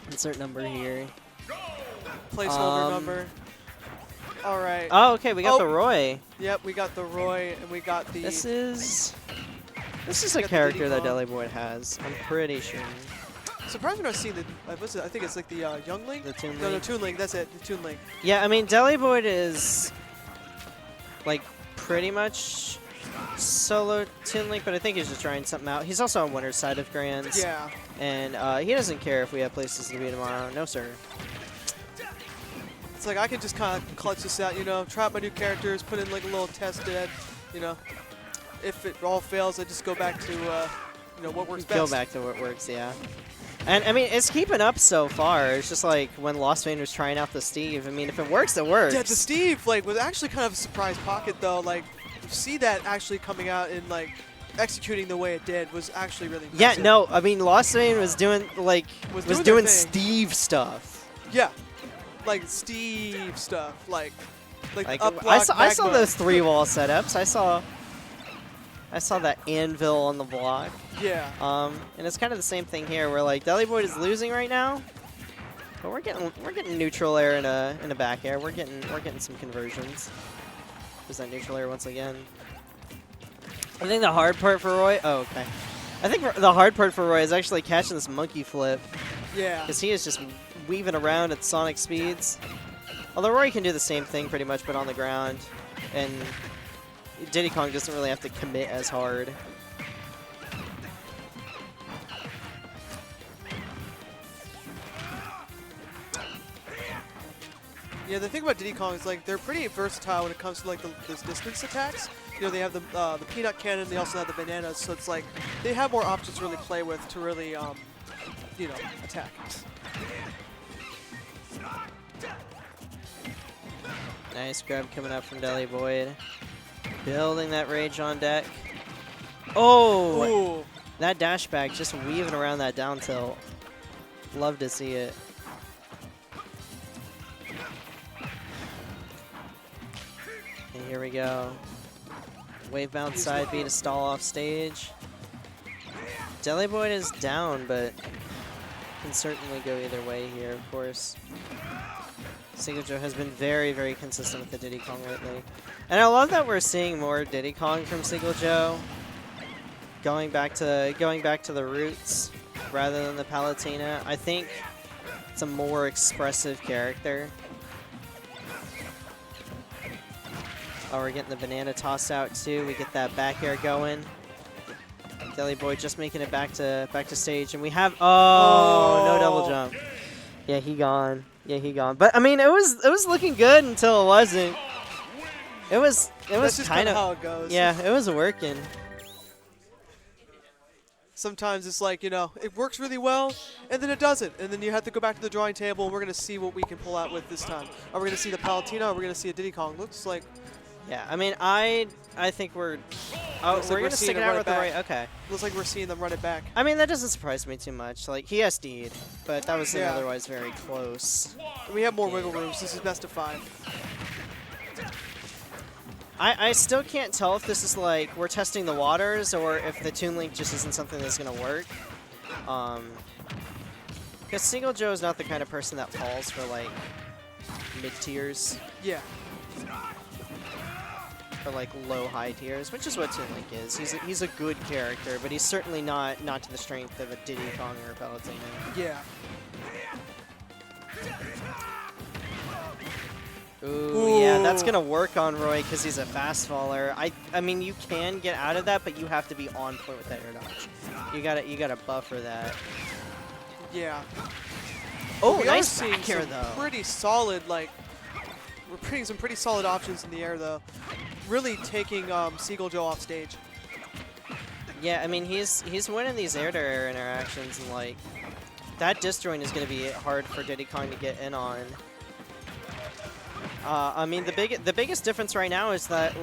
Insert number here. Placeholder number. All right. Oh, okay, we got the Roy. Yep, we got the Roy, and we got the. This is a character that deliboid has. I'm pretty sure. Surprised we're not seeing the. What's it? I think it's like the Youngling. The Toon Link. No, no, Toon Link. That's it. The Toon Link. Yeah, I mean, deliboid is like pretty much solo Toon Link, but I think he's just trying something out. He's also on winner's side of Grands. Yeah. And he doesn't care if we have places to be tomorrow. No, sir. It's like I can just kind of clutch this out, you know, try out my new characters, put in like a little test bed, you know. If it all fails, I just go back to, you know, what works best. Go back to what works, yeah. And, I mean, it's keeping up so far. It's just like when Lost Vein was trying out the Steve. I mean, if it works, it works. Yeah, the Steve, like, was actually kind of a surprise pocket, though. Like, you see that actually coming out and, like, executing the way it did was actually really impressive. Yeah, no, I mean, Lost Vein was doing, like, was doing Steve stuff. Yeah. Like, Steve stuff. Like up I block, saw those 3-wall setups. I saw that anvil on the block. Yeah. And it's kind of the same thing here, where like deliboid is losing right now, but we're getting neutral air and a back air. We're getting some conversions. There's that neutral air once again. I think the hard part for Roy. Oh, okay. I think the hard part for Roy is actually catching this monkey flip. Yeah. Because he is just weaving around at sonic speeds. Although Roy can do the same thing pretty much, but on the ground, and Diddy Kong doesn't really have to commit as hard. Yeah, the thing about Diddy Kong is like they're pretty versatile when it comes to like those distance attacks. You know, they have the peanut cannon, they also have the bananas, so it's like they have more options to really play with to really, you know, attack. Nice grab coming up from deliboid. Building that rage on deck. Oh! Ooh. That dash back just weaving around that down tilt. Love to see it. And here we go. Wave bounce side B to stall off stage. Deliboid is down, but can certainly go either way here, of course. Seagull Joe has been very, very consistent with the Diddy Kong lately. And I love that we're seeing more Diddy Kong from Seagull Joe. Going back to the roots rather than the Palutena. I think it's a more expressive character. Oh, we're getting the banana toss out too. We get that back air going. deliboid just making it back to stage, and we have no double jump. Yeah, he gone. Yeah, he gone. But I mean, it was looking good until it wasn't. It was kind of how it goes. Yeah, it was working. Sometimes it's like, you know, it works really well, and then it doesn't. And then you have to go back to the drawing table, and we're going to see what we can pull out with this time. Are we going to see the Palutena, or are we going to see a Diddy Kong? Looks like... Yeah, I mean, I think we're... Oh, we're going to stick it out with the right... Okay. Looks like we're seeing them run it back. I mean, that doesn't surprise me too much. Like, he SD'd, but that was otherwise very close. We have more wiggle rooms. This is best of 5. I still can't tell if this is like we're testing the waters or if the Toon Link just isn't something that's going to work. Because Seagull Joe is not the kind of person that falls for like mid-tiers. Yeah. Or like low-high tiers, which is what Toon Link is. He's a good character, but he's certainly not to the strength of a Diddy Kong or a Palutena. Yeah. Ooh, yeah, that's gonna work on Roy because he's a fast faller. I mean, you can get out of that, but you have to be on point with that air dodge. You gotta buffer that. Yeah. Oh, we nice are back here though. Pretty solid, like we're putting some pretty solid options in the air though. Really taking Seagull Joe off stage. Yeah, I mean he's winning these air-to-air interactions, and like that disjoint is gonna be hard for Diddy Kong to get in on. I mean, the biggest difference right now is that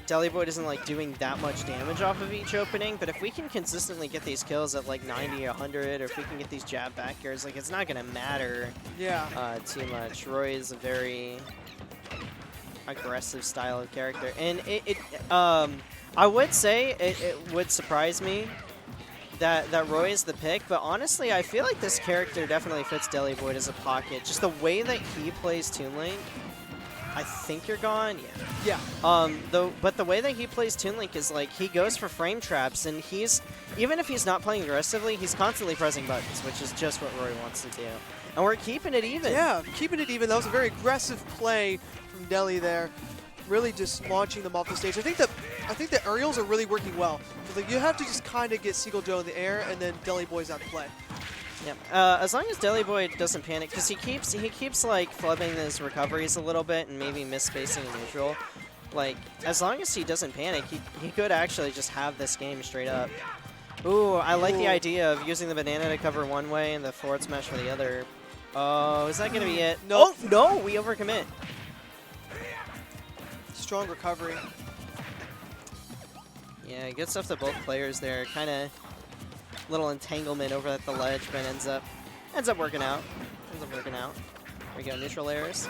deliboid isn't like doing that much damage off of each opening. But if we can consistently get these kills at like 90 or 100, or if we can get these jab back airs, like it's not gonna matter. Yeah. Too much. Roy is a very aggressive style of character, and I would say it would surprise me that Roy is the pick, but honestly, I feel like this character definitely fits deliboid as a pocket. Just the way that he plays Toon Link, I think you're gone. Yeah. Yeah. But the way that he plays Toon Link is like he goes for frame traps, and even if he's not playing aggressively, he's constantly pressing buttons, which is just what Roy wants to do. And we're keeping it even. Yeah, keeping it even. That was a very aggressive play from Deli there. Really just launching them off the stage. I think the aerials are really working well. Like, you have to just kind of get Seagull Joe in the air, and then deliboid's out to play. Yeah. As long as deliboid doesn't panic, because he keeps like flubbing his recoveries a little bit and maybe misspacing in neutral. Like, as long as he doesn't panic, he could actually just have this game straight up. Ooh, I like the idea of using the banana to cover one way and the forward smash for the other. Oh, is that going to be it? Nope. Oh, no, we overcommit. Strong recovery. Yeah, good stuff to both players there. Kind of little entanglement over at the ledge, but ends up working out. There we go, neutral airs.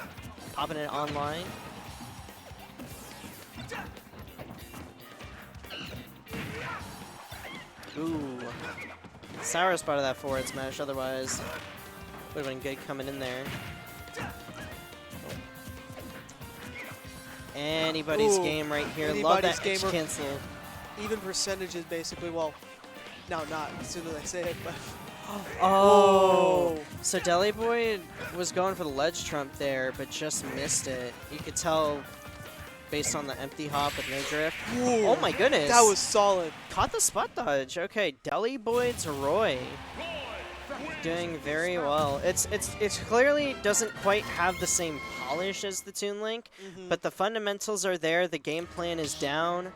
Popping it online. Ooh. Sour spotted that forward smash, otherwise would have been good coming in there. Anybody's game right here. Love that edge cancel. Even percentages, basically. Well, no, not as soon as I say it, but. Oh. So deliboid was going for the ledge trump there, but just missed it. You could tell based on the empty hop with no drift. Ooh, oh my goodness. That was solid. Caught the spot dodge. Okay, deliboid's Roy. Doing very well. It clearly doesn't quite have the same polish as the Toon Link, but the fundamentals are there. The game plan is down,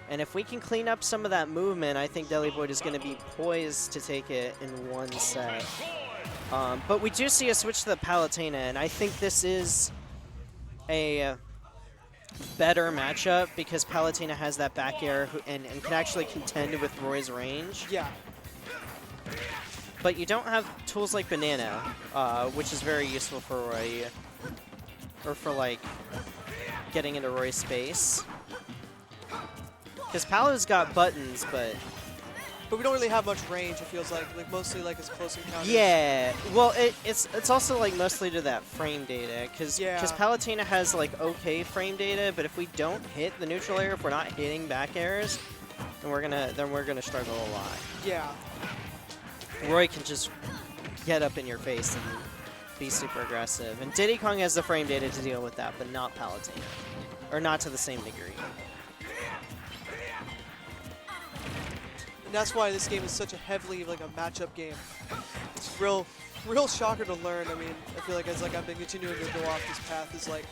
and if we can clean up some of that movement, I think deliboid is going to be poised to take it in one set. But we do see a switch to the Palutena, and I think this is a better matchup because Palutena has that back air and can actually contend with Roy's range. Yeah. But you don't have tools like Banana, which is very useful for Roy, or for like getting into Roy's space. Because Palu's got buttons, but we don't really have much range. It feels like mostly like his close encounters. Yeah, well, it's also like mostly to that frame data, because Palutena has like okay frame data, but if we don't hit the neutral air, if we're not hitting back airs, then we're gonna struggle a lot. Yeah. Roy can just get up in your face and be super aggressive. And Diddy Kong has the frame data to deal with that, but not Palutena. Or not to the same degree. And that's why this game is such a heavily like a matchup game. It's real shocker to learn. I mean, I feel like as like I've been continuing to go off this path, is like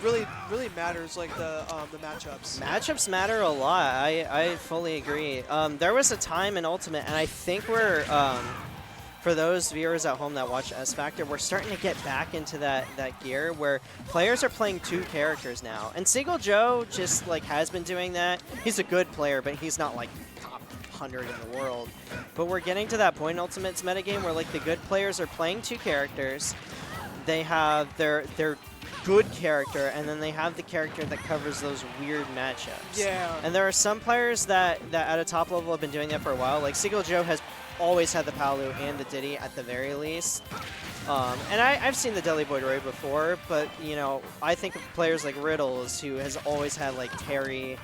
really matters like the matchups. Matchups matter a lot. I fully agree. There was a time in Ultimate, and I think we're for those viewers at home that watch S Factor, we're starting to get back into that gear where players are playing two characters now. And Seagull Joe just like has been doing that. He's a good player, but he's not like top 100 in the world. But we're getting to that point in Ultimate's metagame where like the good players are playing two characters. They have their good character, and then they have the character that covers those weird matchups. Yeah. And there are some players that at a top level have been doing that for a while. Like Seagull Joe has always had the Palu and the Diddy at the very least. And I've seen the deliboid Roy before, but you know, I think of players like Riddles, who has always had like Terry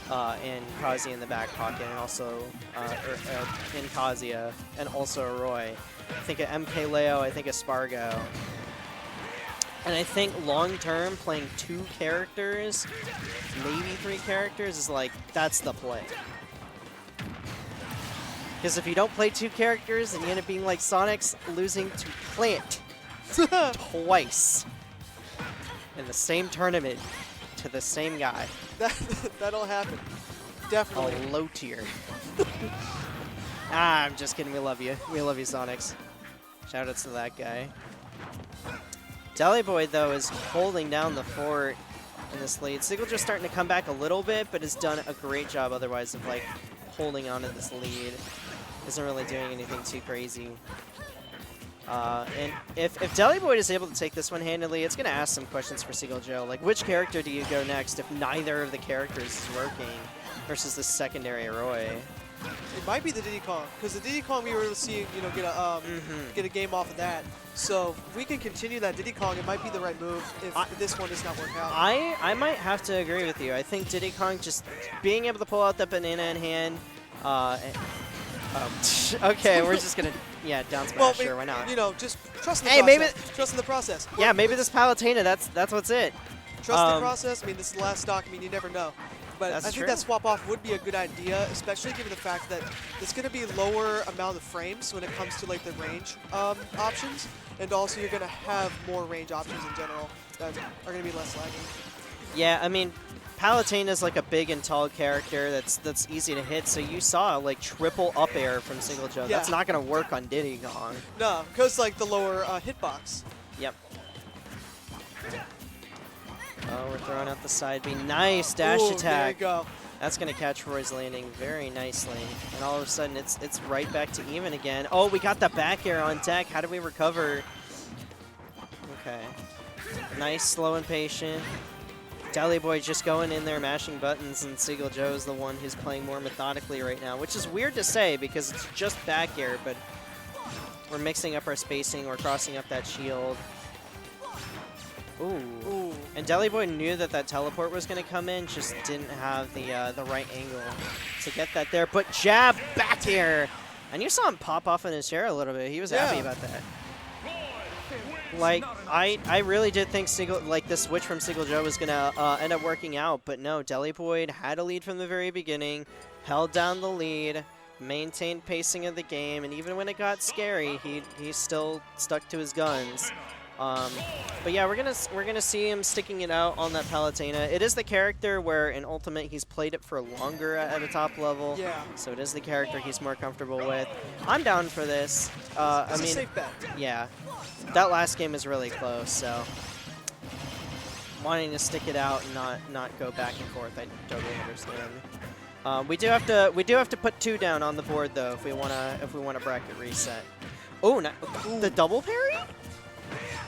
and Kazi in the back pocket, and also in Kazuya, and also a Roy. I think of MK Leo, I think of Spargo. And I think long-term, playing two characters, maybe three characters, is like, that's the play. Because if you don't play two characters, then you end up being like Sonic's losing to Plant twice in the same tournament to the same guy. That'll happen. Definitely. A low tier. I'm just kidding. We love you. We love you, Sonics. Shoutouts to that guy. Deliboid, though, is holding down the fort in this lead. Seagull just starting to come back a little bit, but has done a great job otherwise of like holding on to this lead. Isn't really doing anything too crazy. And if Deliboid is able to take this one handily, it's going to ask some questions for Seagull Joe. Like, which character do you go next if neither of the characters is working versus the secondary Roy? It might be the Diddy Kong, because the Diddy Kong we were able to see, you know, get a game off of that. So if we can continue that Diddy Kong, it might be the right move if this one does not work out. I might have to agree with you. I think Diddy Kong just being able to pull out that banana in hand. Okay, we're just gonna down smash. Well, sure, why not? You know, just trust in the Hey, process. maybe Trust in the process. Yeah, maybe this Palutena. That's what's it. Trust the process. I mean, this is the last stock. I mean, you never know. But I think that swap off would be a good idea, especially given the fact that it's going to be lower amount of frames when it comes to like the range options, and also you're going to have more range options in general that are going to be less lagging. Yeah, I mean, Palutena is like a big and tall character that's easy to hit. So you saw like triple up air from Seagull Joe. Yeah. That's not going to work on Diddy Kong. No, because like the lower hitbox. Yep. Oh, we're throwing out the side B. Nice dash attack. There you go. That's going to catch Roy's landing very nicely. And all of a sudden, it's right back to even again. Oh, we got the back air on deck. How do we recover? Okay. Nice, slow and patient. Deliboid just going in there, mashing buttons, and Seagull Joe is the one who's playing more methodically right now, which is weird to say because it's just back air, but we're mixing up our spacing. We're crossing up that shield. Ooh. And Deliboid knew that teleport was going to come in, just didn't have the right angle to get that there. But jab back here, and you saw him pop off in his chair a little bit. He was happy about that. Like I really did think the switch from Seagull Joe was going to end up working out, but no. Deliboid had a lead from the very beginning, held down the lead, maintained pacing of the game, and even when it got scary, he still stuck to his guns. But yeah, we're gonna see him sticking it out on that Palutena. It is the character where in Ultimate he's played it for longer at a top level. Yeah. So it is the character he's more comfortable with. I'm down for this. I mean, a safe bet. Yeah, that last game is really close. So wanting to stick it out and not go back and forth, I totally understand. We do have to put 2 down on the board though if we wanna bracket reset. Oh, the double parry.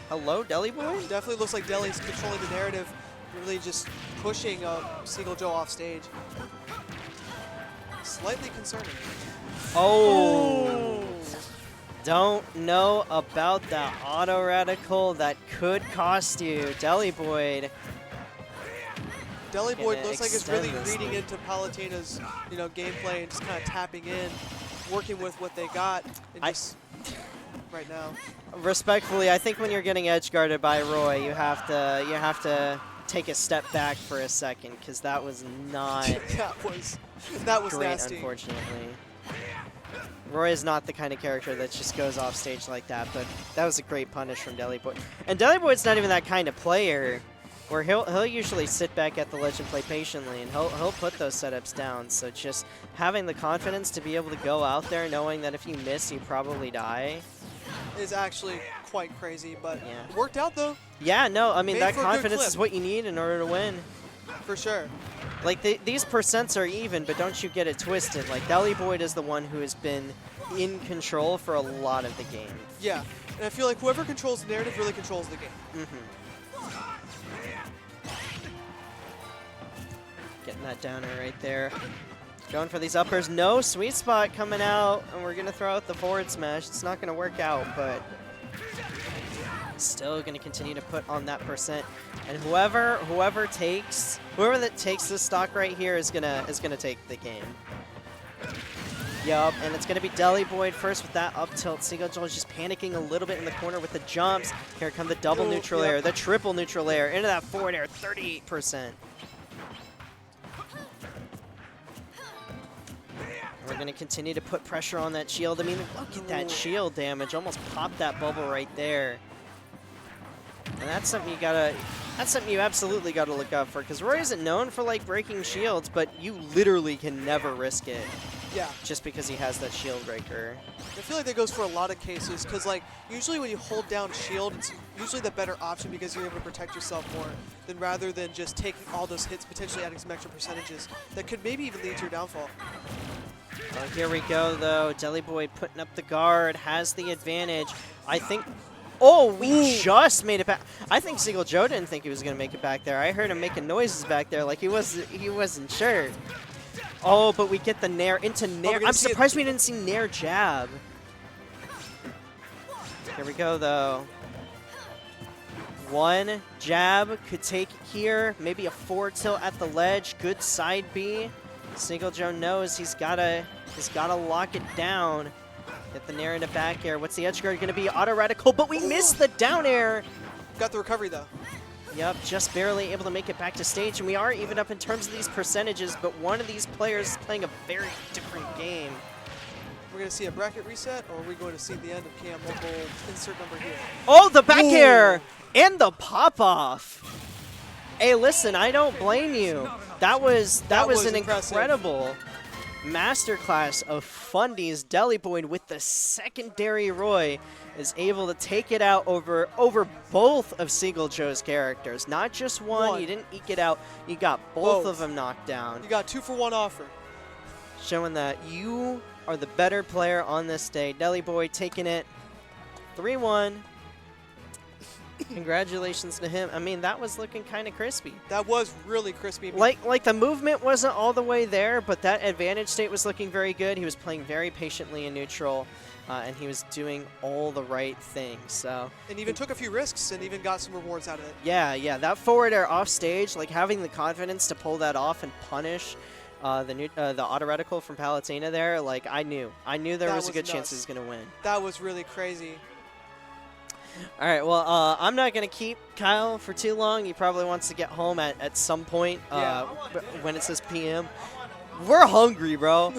Hello, Deliboid? Definitely looks like Deli's controlling the narrative, really just pushing Seagull Joe off stage. Slightly concerning. Oh! Don't know about that auto radical. That could cost you, Deliboid. Deliboid looks like it's really reading into Palutena's, gameplay and just kind of tapping in, working with what they got, and just right now. Respectfully, I think when you're getting edge guarded by Roy, you have to take a step back for a second because that was not that was great, nasty. Unfortunately. Roy is not the kind of character that just goes off stage like that, but that was a great punish from Deliboid. And Deliboid's not even that kind of player where he'll usually sit back at the ledge and play patiently, and he'll put those setups down. So just having the confidence to be able to go out there knowing that if you miss, you probably die is actually quite crazy, but yeah. It worked out though. Yeah, no, I mean, that for a good confidence clip. is what you need in order to win. For sure. Like, these percents are even, but don't you get it twisted. Like, Deliboid is the one who has been in control for a lot of the game. Yeah, and I feel like whoever controls the narrative really controls the game. Mm-hmm. Getting that downer right there. Going for these uppers. No sweet spot coming out, and we're going to throw out the forward smash. It's not going to work out, but still going to continue to put on that percent. And whoever that takes this stock right here is gonna take the game. Yup, and it's gonna be Deliboid first with that up tilt. Seagull Joe is just panicking a little bit in the corner with the jumps. Here come the double neutral air, the triple neutral air, into that forward air, 38%. We're going to continue to put pressure on that shield. I mean, look at that shield damage. Almost popped that bubble right there. And that's something you absolutely got to look out for, because Roy isn't known for like breaking shields, but you literally can never risk it. Yeah. Just because he has that shield breaker. I feel like that goes for a lot of cases, because like usually when you hold down shield, it's usually the better option because you're able to protect yourself more than rather than just taking all those hits, potentially adding some extra percentages that could maybe even lead to your downfall. Oh, here we go, though. Deliboid putting up the guard, has the advantage. I think... Oh, we just made it back. I think Seagull Joe didn't think he was going to make it back there. I heard him making noises back there like he wasn't sure. Oh, but we get the Nair into Nair. gonna I'm see it. surprised we didn't see Nair jab. Here we go, though. One jab could take here. Maybe a forward tilt at the ledge. Good side B. Seagull Joe knows he's gotta lock it down. Get the Nair into back air. What's the edge guard gonna be? Auto radical, but we missed the down air. Got the recovery though. Yep, just barely able to make it back to stage, and we are even up in terms of these percentages, but one of these players is playing a very different game. We're going to see a bracket reset, or are we going to see the end of KMLocal insert number here? Oh, the back air and the pop-off. Hey, listen, I don't blame you. That was an impressive. incredible masterclass of fundies. Deliboid with the secondary Roy is able to take it out over both of Seagull Joe's characters. Not just one. You didn't eke it out. You got both of them knocked down. You got 2-for-1 offer. Showing that you are the better player on this day. Deliboid taking it 3-1. Congratulations to him. I mean, that was looking kind of crispy. That was really crispy. Like the movement wasn't all the way there, but that advantage state was looking very good. He was playing very patiently in neutral, and he was doing all the right things. So, and even took a few risks and even got some rewards out of it. Yeah, that forward air off stage, like having the confidence to pull that off and punish the auto reticle from Palutena there, like I knew there was a good chance he was gonna win. That was really crazy. All right, well, I'm not going to keep Kyle for too long. He probably wants to get home at some point when it says PM. We're hungry, bro.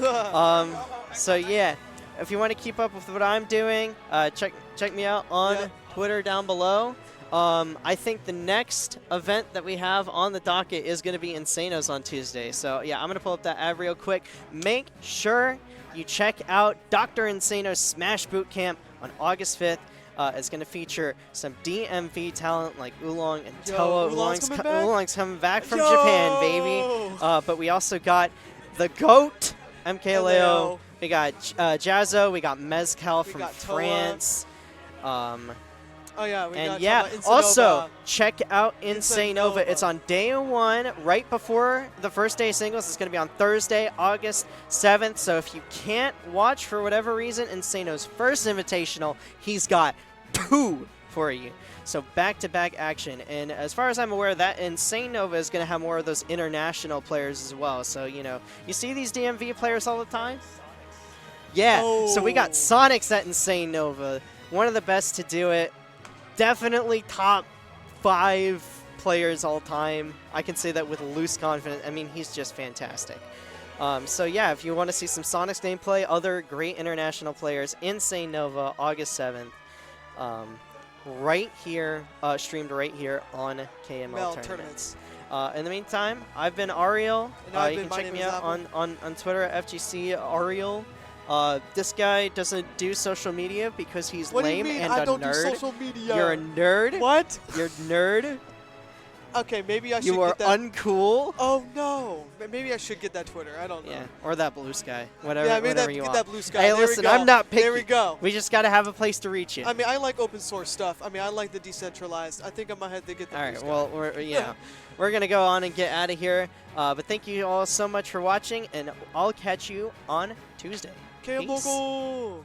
So, yeah, if you want to keep up with what I'm doing, check me out on Twitter down below. I think the next event that we have on the docket is going to be Insanos on Tuesday. So, yeah, I'm going to pull up that ad real quick. Make sure you check out Dr. Insano's Smash Bootcamp on August 5th. It's going to feature some DMV talent like Oolong and Toa. Oolong's coming back from Japan, baby. But we also got the GOAT, MKLeo. We got Jazzo. We got Mezcal from France. Also, check out Insane Nova. It's on day 1, right before the first day of singles. It's going to be on Thursday, August 7th. So if you can't watch for whatever reason Insano's first invitational, he's got 2 for you. So back-to-back action. And as far as I'm aware, that Insane Nova is going to have more of those international players as well. So, you know, you see these DMV players all the time? Yeah, so we got Sonics at Insane Nova. One of the best to do it. Definitely top 5 players all time. I can say that with loose confidence. I mean, he's just fantastic. So yeah, if you want to see some Sonics gameplay, other great international players, Insane Nova, August 7th. Right here, streamed right here on KML Tournaments. In the meantime, I've been Ariel. You can check me out on Twitter at FGC Ariel. This guy doesn't do social media because he's lame and a nerd. I don't do social media. You're a nerd. What? You're a nerd. Okay, maybe I should You are get that. uncool. Oh, no. Maybe I should get that Twitter. I don't know. Yeah, or that blue sky. Whatever, yeah, maybe whatever you get want. that blue sky. Hey, there listen, we go. I'm not picky. There we go. We just got to have a place to reach you. I mean, I like open source stuff. I mean, I like the decentralized. I think I might have to get the blue sky. All right, well, we're going to go on and get out of here. But thank you all so much for watching, and I'll catch you on Tuesday. KMLocal.